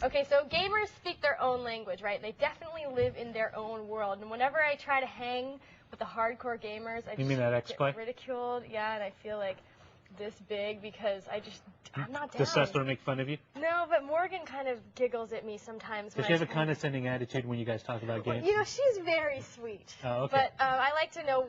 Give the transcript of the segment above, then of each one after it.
Okay, so gamers speak their own language, right? They definitely live in their own world. And whenever I try to hang with the hardcore gamers, I mean that get XPlay? ridiculed. Yeah, and I feel like this big because I'm not down. Does Sessler make fun of you? No, but Morgan kind of giggles at me sometimes. Does she have a condescending attitude when you guys talk about games? You know, she's very sweet. Oh, okay. But I like to know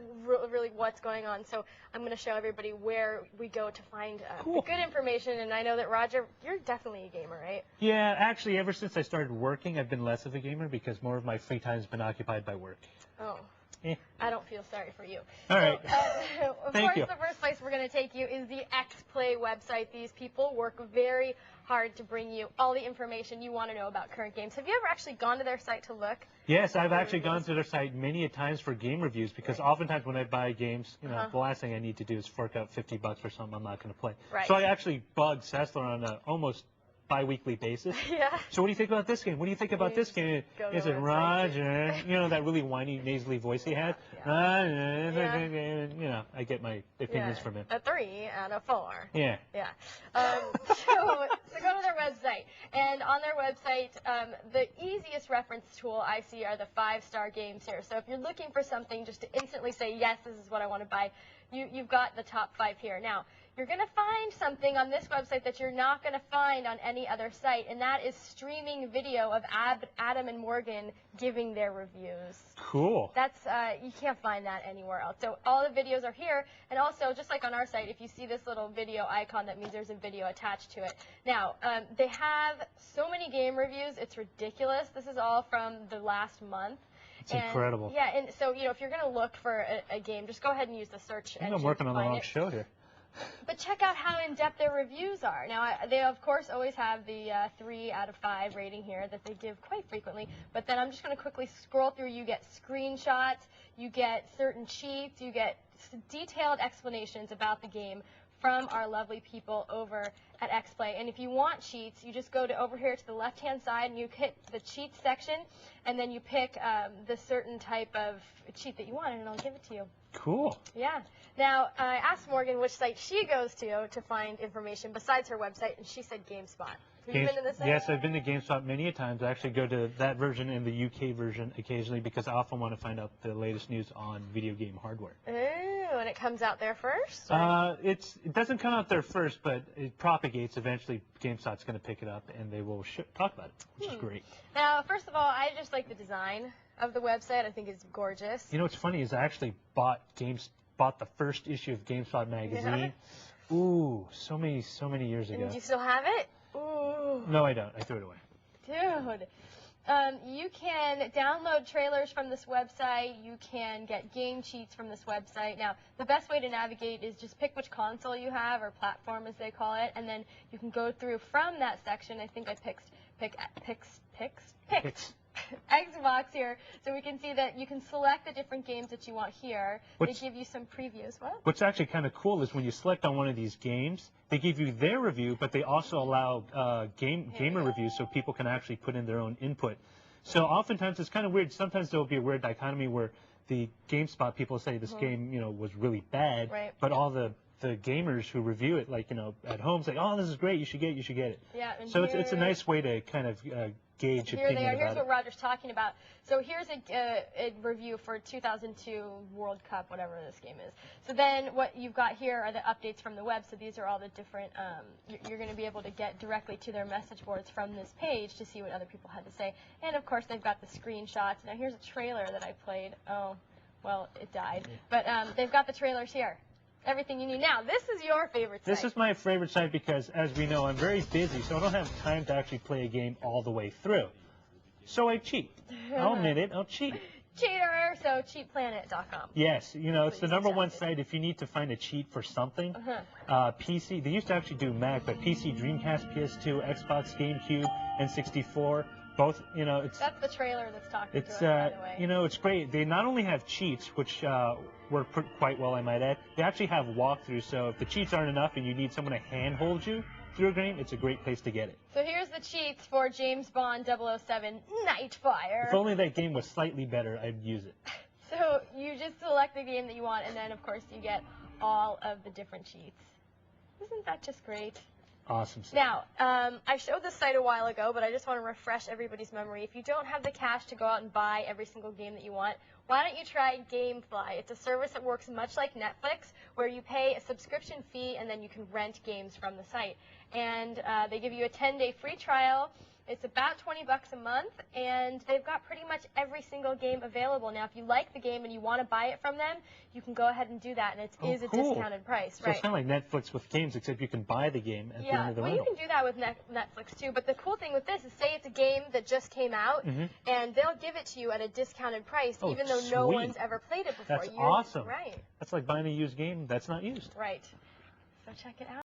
really what's going on, so I'm going to show everybody where we go to find the good information. And I know that, Roger, you're definitely a gamer, right? Yeah, actually, ever since I started working, I've been less of a gamer because more of my free time has been occupied by work. Oh. Eh. I don't feel sorry for you. All right. Of Thank course, you. the first place we're going to take you is the XPlay website. These people work very hard to bring you all the information you want to know about current games. Have you ever actually gone to their site to look? Yes, I've actually gone to their site many a times for game reviews because oftentimes when I buy games, you know, the last thing I need to do is fork out $50 for something I'm not going to play. Right. So I actually bug Sessler on an almost bi-weekly basis. Yeah. So what do you think about this game? What do you think about this game? Is it Roger? You know, that really whiny, nasally voice he had? Yeah. You know, I get my opinions from him. A 3 out of 4. Yeah. Yeah. So go to their website. And on their website, the easiest reference tool I see are the 5-star games here. So if you're looking for something just to instantly say, yes, this is what I want to buy, you've got the top 5 here. Now, you're going to find something on this website that you're not going to find on any other site, and that is streaming video of Adam and Morgan giving their reviews. Cool. That's you can't find that anywhere else. So all the videos are here, and also just like on our site, if you see this little video icon, that means there's a video attached to it. Now, they have so many game reviews, it's ridiculous. This is all from the last month. It's incredible. Yeah, and so, you know, if you're going to look for a game, just go ahead and use the search engine. I'm working on the wrong show here. But check out how in-depth their reviews are. Now, they, of course, always have the 3 out of 5 rating here that they give quite frequently. But then I'm just going to quickly scroll through. You get screenshots, you get certain cheats, you get detailed explanations about the game from our lovely people over at XPlay. And if you want cheats, you just go to over here to the left-hand side and you hit the cheats section, and then you pick the certain type of cheat that you want, and I'll give it to you. Cool. Yeah. Now, I asked Morgan which site she goes to find information besides her website, and she said GameSpot. Have you been to this site? Yes, I've been to GameSpot many a times. I actually go to that version and the UK version occasionally because I often want to find out the latest news on video game hardware. Oh, and it comes out there first? It doesn't come out there first, but it propagates. Eventually, GameSpot's going to pick it up, and they will talk about it, which is great. Now, first of all, I just like the design of the website. I think it's gorgeous. You know what's funny is I actually bought the first issue of GameSpot magazine. Yeah. Ooh, so many years ago. And do you still have it? Ooh. No, I don't. I threw it away. Dude. You can download trailers from this website. You can get game cheats from this website. Now, the best way to navigate is just pick which console you have, or platform as they call it, and then you can go through from that section. I think I picked Xbox here, so we can see that you can select the different games that you want here. They give you some previews. What's actually kind of cool is when you select on one of these games, they give you their review, but they also allow gamer reviews so people can actually put in their own input. So oftentimes it's kind of weird. Sometimes there will be a weird dichotomy where the GameSpot people say this game, you know, was really bad, but all the gamers who review it, like, you know, at home say, oh, this is great, you should get it. Yeah, so it's a nice way to kind of gauge here opinion they are. Here's about what Roger's talking about. So here's a review for 2002 World Cup, whatever this game is. So then what you've got here are the updates from the web. So these are all the different, you're going to be able to get directly to their message boards from this page to see what other people had to say. And of course, they've got the screenshots. Now here's a trailer that I played. Oh, well, it died. But they've got the trailers here. Everything you need. Now, this is your favorite site. This is my favorite site because, as we know, I'm very busy, so I don't have time to actually play a game all the way through. So I cheat. I'll admit it, I'll cheat. Cheater! So, cheatplanet.com. Yes, you know, it's the #1 site if you need to find a cheat for something. PC, they used to actually do Mac, but PC, Dreamcast, PS2, Xbox, GameCube, and 64. Both, you know, it's... That's the trailer that's talking to us, by the way. You know, it's great. They not only have cheats, which work quite well, I might add, they actually have walkthroughs, so if the cheats aren't enough and you need someone to handhold you through a game, it's a great place to get it. So here's the cheats for James Bond 007 Nightfire. If only that game was slightly better, I'd use it. So you just select the game that you want, and then, of course, you get all of the different cheats. Isn't that just great? Awesome. Now, I showed this site a while ago, but I just want to refresh everybody's memory. If you don't have the cash to go out and buy every single game that you want, why don't you try GameFly? It's a service that works much like Netflix, where you pay a subscription fee and then you can rent games from the site. And they give you a 10-day free trial. It's about $20 a month, and they've got pretty much every single game available. Now, if you like the game and you want to buy it from them, you can go ahead and do that, and it is a discounted price. So it's kind of like Netflix with games, except you can buy the game at the end of the rental. rental. You can do that with Netflix too, but the cool thing with this is, say it's a game that just came out, and they'll give it to you at a discounted price, even though no one's ever played it before. That's awesome. Right. That's like buying a used game that's not used. Right. So check it out.